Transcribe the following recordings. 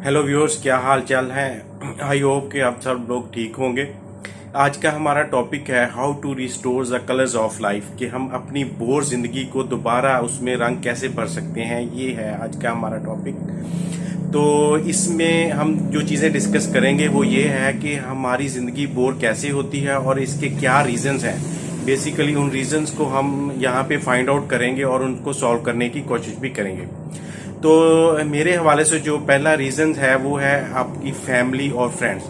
Hello viewers, क्या हाल चाल है। आई होप कि आप सब लोग ठीक होंगे। आज का हमारा टॉपिक है how to restore the colours of life, कि हम अपनी बोर जिंदगी को दोबारा उसमें रंग कैसे भर सकते हैं। ये है आज का हमारा टॉपिक। तो इसमें हम जो चीज़ें डिस्कस करेंगे वो ये है कि हमारी ज़िंदगी बोर कैसे होती है और इसके क्या रीजंस हैं। बेसिकली उन रीजंस को हम यहाँ पे फाइंड आउट करेंगे और उनको सॉल्व करने की कोशिश भी करेंगे। तो मेरे हवाले से जो पहला रीज़न है वो है आपकी फैमिली और फ्रेंड्स।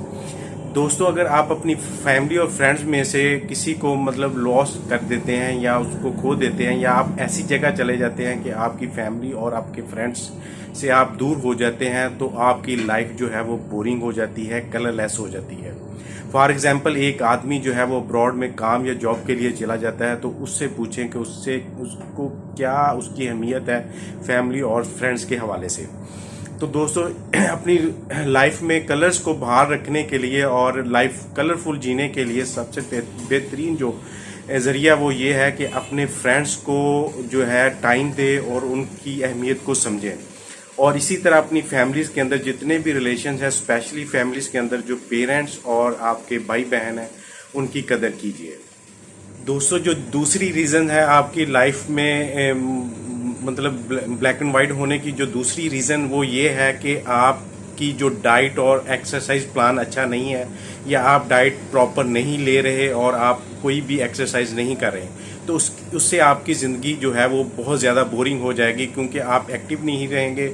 दोस्तों, अगर आप अपनी फैमिली और फ्रेंड्स में से किसी को मतलब लॉस कर देते हैं या उसको खो देते हैं, या आप ऐसी जगह चले जाते हैं कि आपकी फैमिली और आपके फ्रेंड्स से आप दूर हो जाते हैं, तो आपकी लाइफ जो है वो बोरिंग हो जाती है, कलरलेस हो जाती है। फॉर एग्जाम्पल, एक आदमी जो है वो अब्रॉड में काम या जॉब के लिए चला जाता है, तो उससे पूछें कि उसको क्या उसकी अहमियत है फैमिली और फ्रेंड्स के हवाले से। तो दोस्तों, अपनी लाइफ में कलर्स को बाहर रखने के लिए और लाइफ कलरफुल जीने के लिए सबसे बेहतरीन जो ज़रिया वो ये है कि अपने फ्रेंड्स को जो है टाइम दे और उनकी अहमियत को समझें। और इसी तरह अपनी फैमिलीज़ के अंदर जितने भी रिलेशंस हैं, स्पेशली फैमिलीज़ के अंदर जो पेरेंट्स और आपके भाई बहन हैं, उनकी कदर कीजिए। दोस्तों, जो दूसरी रीज़न है आपकी लाइफ में मतलब ब्लैक एंड वाइट होने की जो दूसरी रीज़न वो ये है कि आपकी जो डाइट और एक्सरसाइज प्लान अच्छा नहीं है, या आप डाइट प्रॉपर नहीं ले रहे और आप कोई भी एक्सरसाइज नहीं कर रहे, तो उससे आपकी ज़िंदगी जो है वो बहुत ज़्यादा बोरिंग हो जाएगी, क्योंकि आप एक्टिव नहीं रहेंगे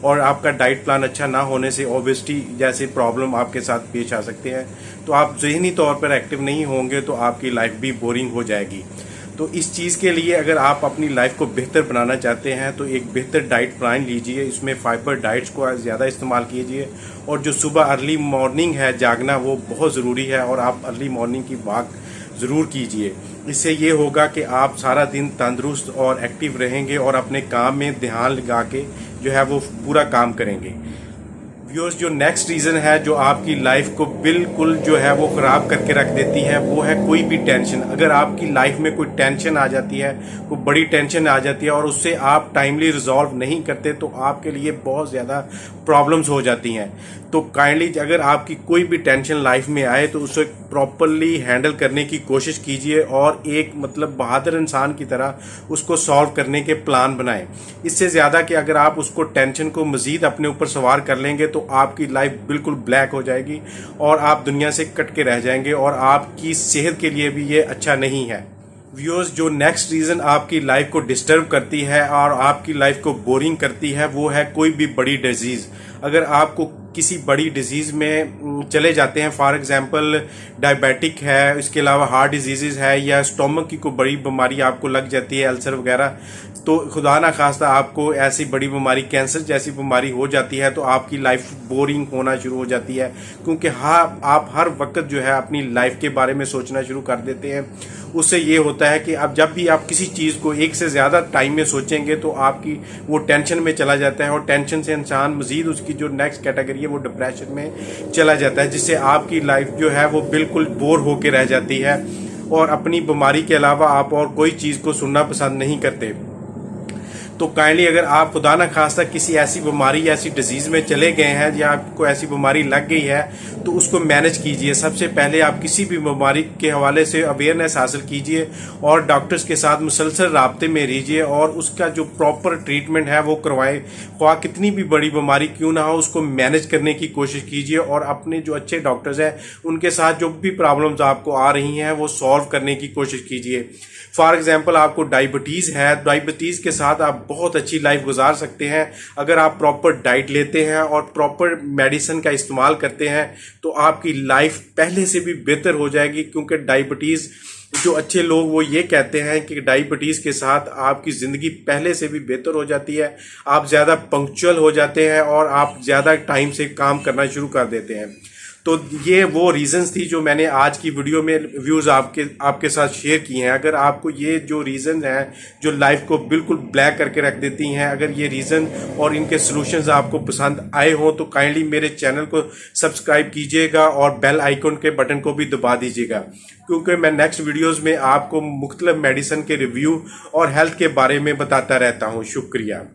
और आपका डाइट प्लान अच्छा ना होने से ओबेसिटी जैसे प्रॉब्लम आपके साथ पेश आ सकते हैं। तो आप ज़हनी तौर पर एक्टिव नहीं होंगे तो आपकी लाइफ भी बोरिंग हो जाएगी। तो इस चीज़ के लिए अगर आप अपनी लाइफ को बेहतर बनाना चाहते हैं तो एक बेहतर डाइट प्लान लीजिए। इसमें फाइबर डाइट्स को ज़्यादा इस्तेमाल कीजिए, और जो सुबह अर्ली मॉर्निंग है जागना वो बहुत ज़रूरी है, और आप अर्ली मॉर्निंग की वॉक ज़रूर कीजिए। इससे ये होगा कि आप सारा दिन तंदुरुस्त और एक्टिव रहेंगे और अपने काम में ध्यान लगा के जो है वो पूरा काम करेंगे। व्यूअर्स, जो नेक्स्ट रीज़न है जो आपकी लाइफ को बिल्कुल जो है वो ख़राब करके रख देती है, वो है कोई भी टेंशन। अगर आपकी लाइफ में कोई टेंशन आ जाती है, कोई बड़ी टेंशन आ जाती है और उससे आप टाइमली रिजॉल्व नहीं करते, तो आपके लिए बहुत ज़्यादा प्रॉब्लम्स हो जाती हैं। तो काइंडली अगर आपकी कोई भी टेंशन लाइफ में आए तो उसे प्रॉपरली हैंडल करने की कोशिश कीजिए और एक मतलब बहादुर इंसान की तरह उसको सॉल्व करने के प्लान बनाएं। इससे ज़्यादा कि अगर आप उसको टेंशन को मज़ीद अपने ऊपर सवार कर लेंगे तो आपकी लाइफ बिल्कुल ब्लैक हो जाएगी और आप दुनिया से कट के रह जाएंगे, और आपकी सेहत के लिए भी ये अच्छा नहीं है। व्यूअर्स, जो नेक्स्ट रीज़न आपकी लाइफ को डिस्टर्ब करती है और आपकी लाइफ को बोरिंग करती है वो है कोई भी बड़ी डिजीज़। अगर आपको किसी बड़ी डिजीज़ में चले जाते हैं, फॉर एग्जांपल डायबिटिक है, इसके अलावा हार्ट डिजीज़ है, या स्टोमक की कोई बड़ी बीमारी आपको लग जाती है, अल्सर वगैरह, तो खुदा ना खास्ता आपको ऐसी बड़ी बीमारी कैंसर जैसी बीमारी हो जाती है, तो आपकी लाइफ बोरिंग होना शुरू हो जाती है, क्योंकि हाँ, आप हर वक्त जो है अपनी लाइफ के बारे में सोचना शुरू कर देते हैं। उससे ये होता है कि अब जब भी आप किसी चीज़ को एक से ज़्यादा टाइम में सोचेंगे तो आपकी वो टेंशन में चला जाता है, और टेंशन से इंसान मज़ीद उसकी जो नेक्स्ट कैटेगरी है वो डिप्रेशन में चला जाता है, जिससे आपकी लाइफ जो है वो बिल्कुल बोर होके रह जाती है, और अपनी बीमारी के अलावा आप और कोई चीज़ को सुनना पसंद नहीं करते। तो काइंडली अगर आप खुदा ना खास्ता किसी ऐसी बीमारी या ऐसी डिजीज़ में चले गए हैं, या आपको ऐसी बीमारी लग गई है, तो उसको मैनेज कीजिए। सबसे पहले आप किसी भी बीमारी के हवाले से अवेयरनेस हासिल कीजिए और डॉक्टर्स के साथ मुसलसल राब्ते में रहिए, और उसका जो प्रॉपर ट्रीटमेंट है वो करवाएं। ख्वाह कितनी भी बड़ी बीमारी क्यों ना हो, उसको मैनेज करने की कोशिश कीजिए, और अपने जो अच्छे डॉक्टर्स हैं उनके साथ जो भी प्रॉब्लम्स आपको आ रही हैं वो सॉल्व करने की कोशिश कीजिए। फॉर एग्जाम्पल, आपको डायबिटीज़ है, डायबिटीज़ के साथ आप बहुत अच्छी लाइफ गुजार सकते हैं अगर आप प्रॉपर डाइट लेते हैं और प्रॉपर मेडिसिन का इस्तेमाल करते हैं, तो आपकी लाइफ पहले से भी बेहतर हो जाएगी। क्योंकि डायबिटीज़, जो अच्छे लोग वो ये कहते हैं कि डायबिटीज़ के साथ आपकी ज़िंदगी पहले से भी बेहतर हो जाती है, आप ज़्यादा पंक्चुअल हो जाते हैं और आप ज़्यादा टाइम से काम करना शुरू कर देते हैं। तो ये वो रीज़न्स थी जो मैंने आज की वीडियो में व्यूज़ आपके साथ शेयर किए हैं। अगर आपको ये जो रीज़न हैं जो लाइफ को बिल्कुल ब्लैक करके रख देती हैं, अगर ये रीज़न और इनके सॉल्यूशंस आपको पसंद आए हों, तो काइंडली मेरे चैनल को सब्सक्राइब कीजिएगा और बेल आइकन के बटन को भी दबा दीजिएगा, क्योंकि मैं नेक्स्ट वीडियोज़ में आपको मुख्तलिफ मेडिसिन के रिव्यू और हेल्थ के बारे में बताता रहता हूँ। शुक्रिया।